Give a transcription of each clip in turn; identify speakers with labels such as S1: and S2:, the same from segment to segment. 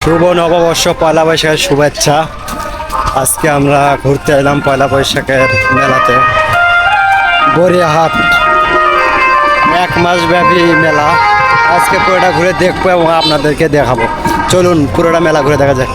S1: শুভ নববর্ষ পয়লা বৈশাখের শুভেচ্ছা। আজকে আমরা ঘুরতে এলাম পয়লা বৈশাখের মেলাতে। গড়িয়াহাট এক মাস ব্যাপী মেলা। আজকে পুরোটা ঘুরে দেখবো এবং আপনাদেরকে দেখাবো। চলুন পুরোটা মেলা ঘুরে দেখা যায়।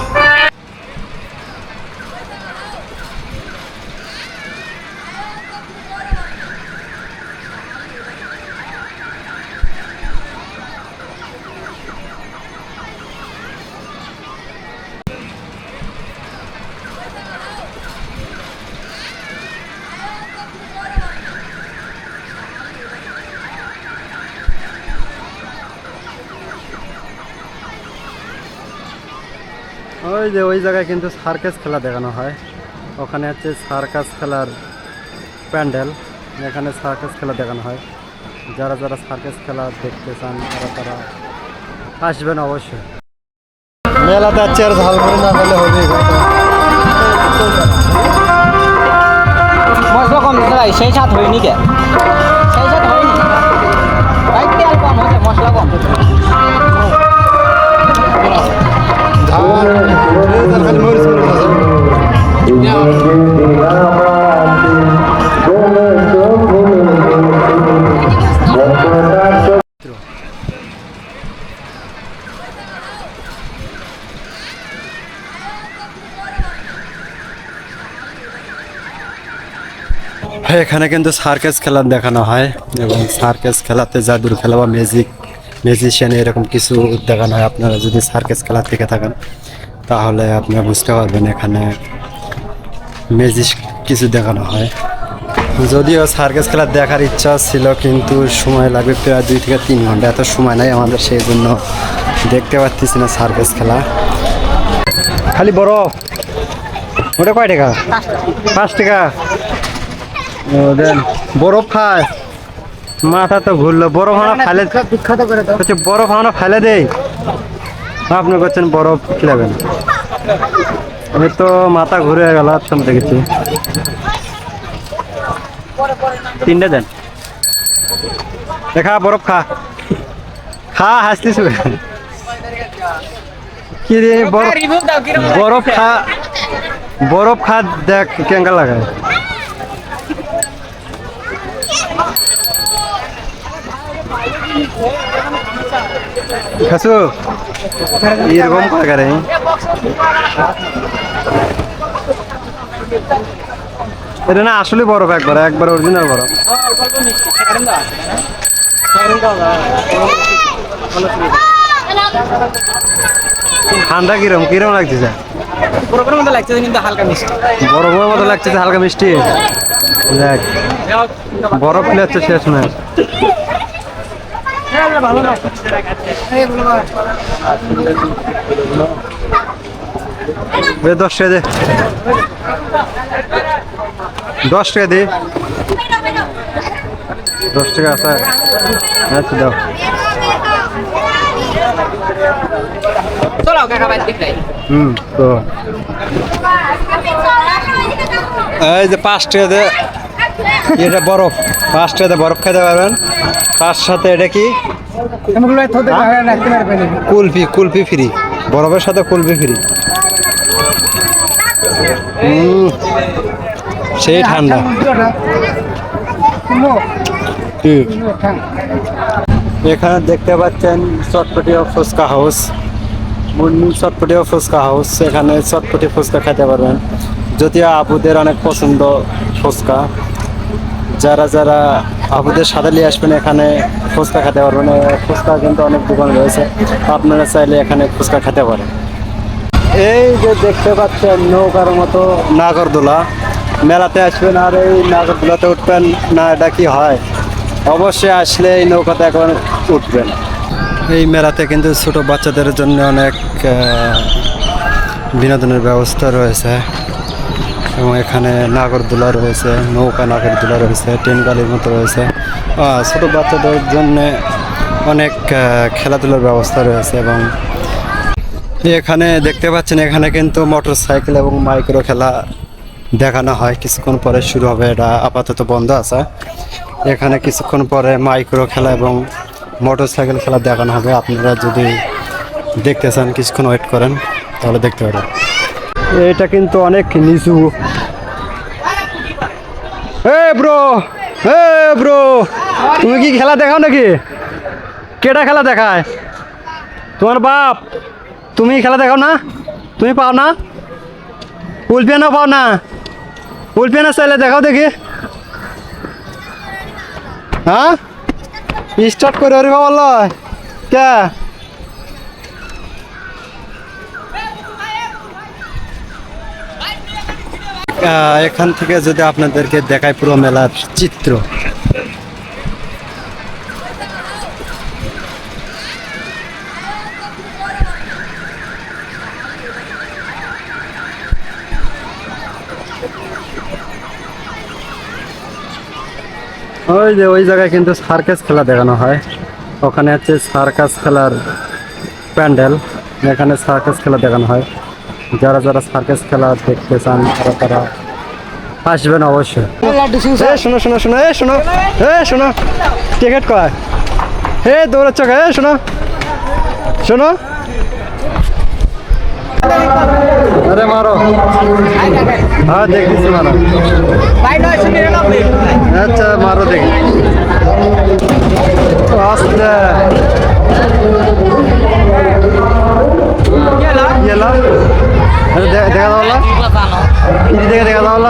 S1: ওই জায়গায় কিন্তু সার্কাস খেলা দেখানো হয়। ওখানে হচ্ছে সার্কাস খেলার প্যান্ডেল। এখানে সার্কাস খেলা দেখানো হয়। যারা যারা সার্কাস খেলা দেখতে চান তারা আসবেন অবশ্যই। মেলাতে হচ্ছে আর ঝালমুড়ি না পেলে হবে।
S2: মশলা কম দিতে ভাই, সেই সাথ হয়নি কে? সেই সাথ হয়নি ভাই, তেল কম হচ্ছে, মশলা কম।
S1: এখানে কিন্তু সার্কাস খেলা দেখানো হয় এবং সার্কাস খেলাতে জাদুর খেলা বা ম্যাজিশিয়ান এরকম কিছু দেখানো হয়। আপনারা যদি সার্কাস খেলা থেকে থাকেন তাহলে আপনারা বুঝতে পারবেন এখানে ম্যাজিক কিছু দেখানো হয়। যদিও সার্কাস খেলা দেখার ইচ্ছা ছিল কিন্তু সময় লাগবে প্রায় 2 থেকে 3 ঘন্টা। এত সময় নাই আমাদের, সেই জন্য দেখতে পাচ্ছি না সার্কাস খেলা। খালি বরফ, ওটা কয় টাকা? 5 টাকা। ও দেন বরফ খায়, মাথা তো ঘুরলো। বরফ হানা ফেলে, বরফ হানা ফেলে দেয়। আপনি করছেন বরফ খেলাবেন, আমি তো মাথা ঘুরে গেল। আমি দেখেছি 3টে দেন। দেখা বরফ খা খা, হাসতিস কি রে? বরফ খা, বরফ খা, দেখ কেঙ্গা লাগায়। খাসু এরকম করে এটা না আসলে বরফ, একবার অরিজিনাল বরফ। ঠান্ডা কিরম লাগতেছে?
S2: বরফের মতো লাগছে কিন্তু হালকা মিষ্টি।
S1: বরফের মতো লাগতেছে হালকা মিষ্টি। দেখ বরফ খেলে হচ্ছে শেষ নয়। 10 টাকা দে, 10 টাকা দে, 10 টাকা আছে। আচ্ছা দাও। তো এই যে 5 টাকা দে, এটা বরফ। 5 টাকা দে, বরফ খেতে পারবেন। তার সাথে এটা কি কুলফি ফ্রি, বরফের সাথে কুলফি ফ্রি। সেই ঠান্ডা। এখানে দেখতে পাচ্ছেন চটপটি ও ফুচকা হাউস, চটপটি ও ফুচকা হাউস। এখানে চটপটি ফুচকা খেতে পারবেন, যদিও আপুদের অনেক পছন্দ ফুচকা। যারা যারা আপুদের সাথে নিয়ে আসবেন এখানে ফুচকা খেতে পারবেন। ফুচকা কিন্তু অনেক দোকান রয়েছে, আপনারা চাইলে এখানে ফুচকা খেতে পারেন। এই যে দেখতে পাচ্ছেন নৌকার মতো নাগরদোলা, মেলাতে আসবেন আর এই নাগরদোলাতে উঠবেন না, এটা কি হয়? অবশ্যই আসলে এই নৌকাতে একবার উঠবেন। এই মেলাতে কিন্তু ছোট বাচ্চাদের জন্য অনেক বিনোদনের ব্যবস্থা রয়েছে এবং এখানে নাগরদোলা রয়েছে, নৌকা নাগরদোলা রয়েছে, ট্রেন গাড়ির মতো রয়েছে। ছোট বাচ্চাদের জন্য অনেক খেলাধুলার ব্যবস্থা রয়েছে। এবং এখানে দেখতে পাচ্ছেন এখানে কিন্তু মোটর সাইকেল এবং মাইক্রো খেলা দেখানো হয়। কিছুক্ষণ পরে শুরু হবে, এটা আপাতত বন্ধ আছে। এখানে কিছুক্ষণ পরে মাইক্রো খেলা এবং মোটর সাইকেল খেলা দেখানো হবে। আপনারা যদি দেখতে চান কিছুক্ষণ ওয়েট করেন, তাহলে দেখতে পারেন। এটা কিন্তু অনেক নিচু। ব্রো, ব্রো, তুমি কি খেলা দেখাও নাকি? কেটা খেলা দেখায়? তোমার বাপ? তুমি খেলা দেখাও না? তুমি পাও না? উলপিয়ানো পাও না? উলপিয়ানো চাইলে দেখাও দেখি। হ্যাঁ, স্টার্ট করে ওরে বাবা কে? এখান থেকে যদি আপনাদেরকে দেখায় পুরো মেলার চিত্র। ওই যে ওই জায়গায় কিন্তু সার্কাস খেলা দেখানো হয়, ওখানে হচ্ছে সার্কাস খেলার প্যান্ডেল, এখানে সার্কাস খেলা দেখানো হয়। যারা যারা সার্কাস খেলা দেখতে চান তারা তারা আসবেন অবশ্যই। শোনো শোনো শোনো, শোনো, শোনো, টিকিট কয়? দৌড়াচ্ছ কে? শোনো শোনো, আরে মারো। হ্যাঁ দেখতেছি, মারো। আচ্ছা মারো দেখি। আস্তে দেখা দাও, দেখা দাও,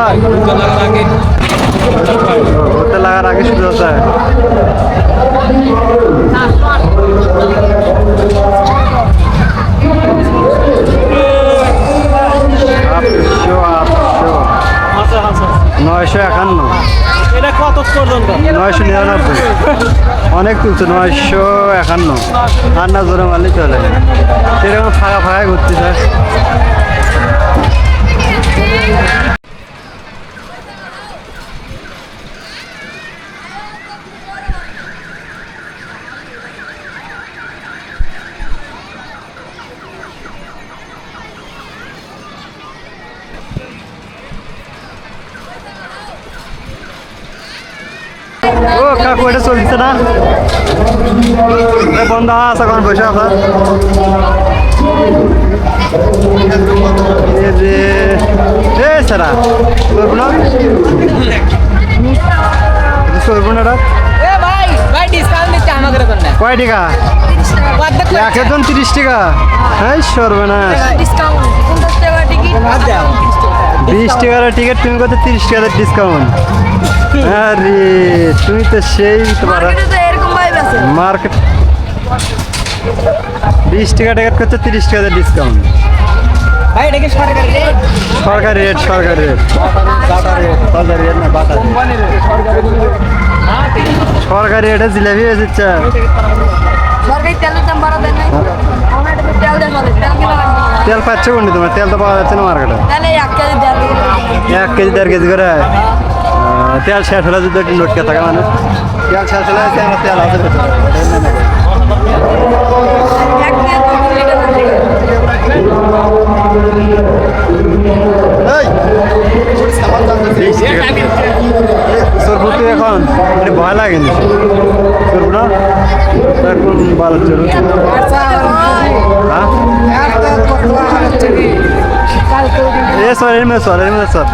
S1: ঘুরতে লাগার আগে শুরু হচ্ছে। নয়শো 51,
S2: এটা কত পর্যন্ত?
S1: 999, অনেক তুলছে। 951 আর না জোরে মারলে চলে। সেরকম ফাঁকা ফাঁকায় ঘুরতেছে। ও কাকু, এটা চলছে না? বন্ধ আছে এখন, বসে আপনার সারা চলবো না, চলবো না।
S2: ভাই ভাই ডিসকাউন্ট দিচ্ছে আমাদের জন্য।
S1: কয় টাকা? একজন 30 টাকা? হ্যাঁ সর্বনাশ। 20 টাকার টিকিট, তুমি কত 30 টাকার ডিসকাউন্ট? আরে তুমি তো সেই তোমার মার্কেট 20 টাকা টিকিট করছে, 30 টাকার ডিসকাউন্ট।
S2: ভাই এটা কি সরকারি রেট?
S1: সরকারি রেট, সরকারি রেট, সরকারি রেট না, বাটা সরকারি রেটে জিলাপি বেচছে। তেল পাচ্ছে কোনটি? তোমার তেল তো পাওয়া যাচ্ছে না মার্কেটে। 1 কেজি 1.5 কেজি করে তেল শেষ হলে যদি একটু নোটকে থাকে, মানে তেল শেষ হলে তেল আছে সরবু। তুই এখন মানে ভয় লাগে নি সরবু না? এখন ভালো চলু। সর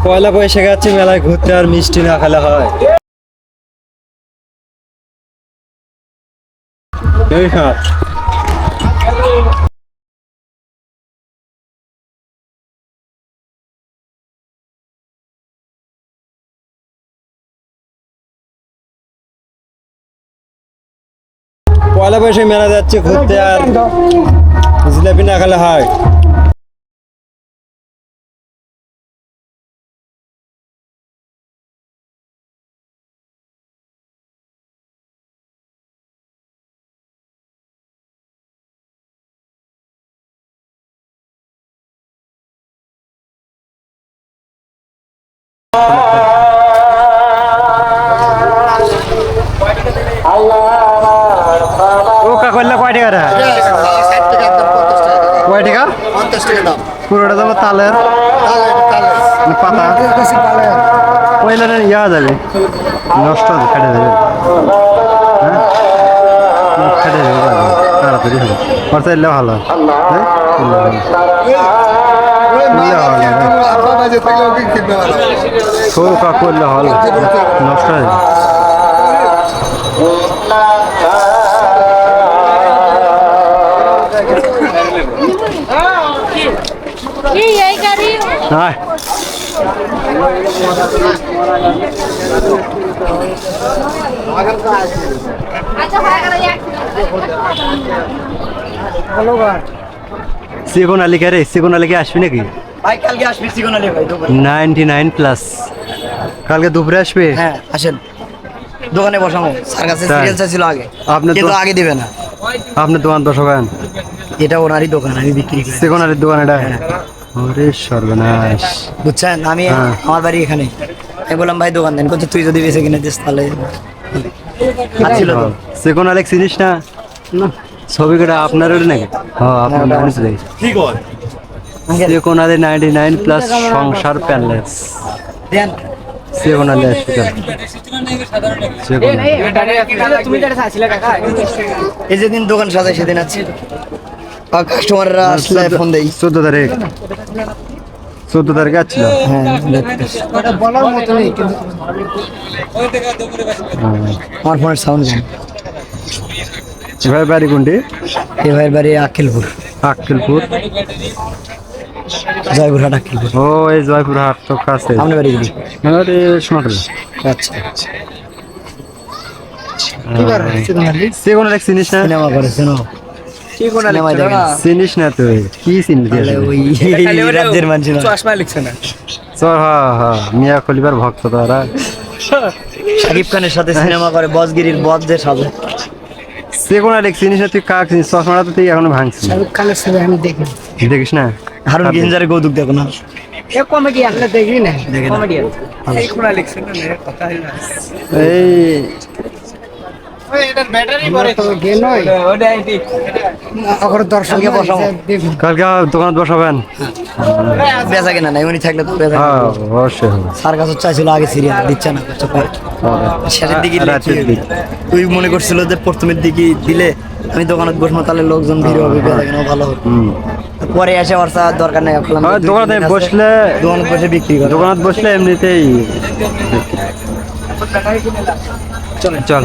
S1: পয়লা বৈশাখে যাচ্ছি মেলায় ঘুরতে, আর মিষ্টি না খেলে হয়? পয়লা বৈশাখ মেলা যাচ্ছে ঘুরতে, আর জিলাপি না খেলে হয়। ও কাকল্লা কয় টাকা রে? কয় টাকা? পুরোটা যাবো তালের না পাতা পয়লা ইয়া যাবে, নষ্ট হবে, কেটে দেবে। হ্যাঁ কেটে দেবে তাড়াতাড়ি হবে, খরচা এলে ভালো হয়। হ্যাঁ করলে হল নষ্ট হয়ে যাবে। হ্যাঁ সিগুন আলী কে রে? সিগুন আলী কে আসবি নাকি?
S2: ভাই কালকে আসবি সিগুন আলী ভাই দোকানে।
S1: 99+। কালকে দুপুরে আসবে?
S2: হ্যাঁ আসেন, দোকানে বসাবো। স্যার কাছে
S1: তাই?
S2: সিরিয়াল চাইছিল আগে,
S1: আপনি
S2: কিন্তু
S1: তো
S2: আগে দিবে না।
S1: আপনার দোকান বসাবেন?
S2: এটা ওনারই দোকান, আমি বিক্রি করি।
S1: সিগুন আলীর দোকান এটা? ওরে সর্বনাশ।
S2: বুঝছেন, আমি
S1: হ্যাঁ।
S2: আমার বাড়ি এখানে। আমি বললাম ভাই দোকান দেন, করছে তুই যদি বেঁচে কিনে দিস তাহলে ছিল তো।
S1: সিগুন আলী চিনিস না? ছবি কটা আপনার নাকি? হ্যাঁ আপনার সিগুন আলী 99+ সংসার প্যালেস।
S2: দেন
S1: সিগুন আলী আসবে
S2: এই যেদিন দোকান সাজাই সেদিন আছে, কাস্টমাররা আসলে ফোন দেই।
S1: 14 তারিখ, 14 তারিখে আসছিল।
S2: হ্যাঁ বলার মতো নেই, কিন্তু আমার ফোনের সাউন্ড কম।
S1: এবার বাড়ি কোনটি?
S2: এই ভাইয়ের বাড়ি আক্কেলপুর,
S1: আক্কেলপুর,
S2: জয়পুরহাট আক্কেলপুর।
S1: ও এই জয়পুর হাট তো কাছে।
S2: আপনার বাড়ি কি?
S1: আরে সোনাটুলি।
S2: আচ্ছা
S1: সিগুন আলী চিনিস না?
S2: সিনেমা করে শোনো, সিনেমা দেখেন।
S1: চিনিস না তুই? কি চিনবি?
S2: তাহলে ওই রাজ্যের মানুষ না।
S3: চশমা লিখছে না।
S1: চল, হ্যাঁ হ্যাঁ, মিয়া খলিফার ভক্ত তারা।
S2: শাকিব খানের সাথে সিনেমা করে, বসগিরির বস যে সাজে।
S1: সিগুন আলী চিনিস না তুই? কাক চিনিস? চশমাটা তো তুই এখনো ভাঙছিস।
S2: শাকিব খানের ছবি আমি দেখি,
S1: দেখিস না?
S2: হারুন গিঞ্জারে কৌতুক দেখো না। এ কমেডি আসলে দেখি না, কমেডিয়ান।
S3: এই কোনা লিখছে না কথা হয় না।
S1: এই
S3: এটার ব্যাটারি পরে ওটা ঠিক।
S2: দর্শককে বসাবো,
S1: কালকে দোকান বসাবেন?
S2: বেচা কেনা নাই, উনি থাকলে তো বেচা কেনা।
S1: হ্যাঁ অবশ্যই হবে।
S2: স্যার কাছে চাইছিল আগে সিরিয়াল দিচ্ছে না, শেষের দিকে
S1: রাতের দিকে।
S2: তুই মনে করছিল যে প্রথমের দিকে দিলে আমি দোকানে বসবো, তাহলে লোকজন ভিড় হবে, বেচা কেনাও ভালো হবে। পরে এসে ওর স্যার দরকার নেই, ভাবলাম
S1: হ্যাঁ, দোকানে বসলে
S2: দোকানে বসে বিক্রি করে।
S1: দোকানে বসলে এমনিতেই চল চল।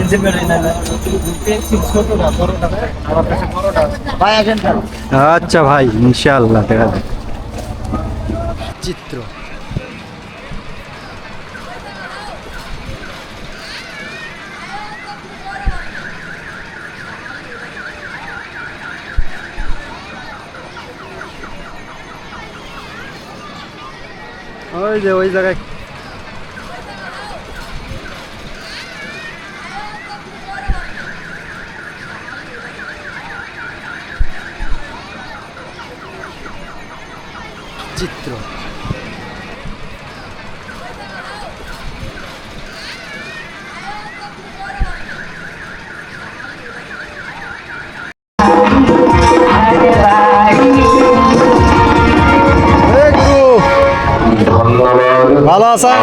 S2: ভাই আসেন স্যার।
S1: আচ্ছা ভাই, ইনশাআল্লাহ দেখা যাবে। চিত্র ওই যে ওই জায়গায় চিত্র। ভালো আছেন?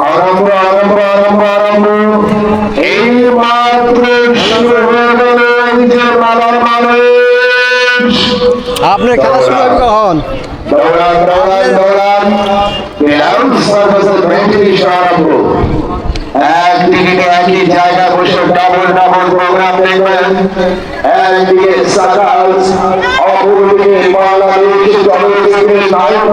S4: আরম্ভ আরম্ভ আরম্ভ আরম্ভ এই মাত্র শুরু হয়ে গেল যে মালার মানুষ।
S1: আপনার খেলা শুরু হবে কখন?
S4: দৌড়ান দৌড়ান দৌড়ান, গ্রাউন্ড সার্ভিসের ব্যাটারি আরম্ভ। একদিকে একই জায়গা বসে ডাবল ডাবল প্রোগ্রাম দেখবেন। একদিকে সাকাল, অপরদিকে বাংলাদেশ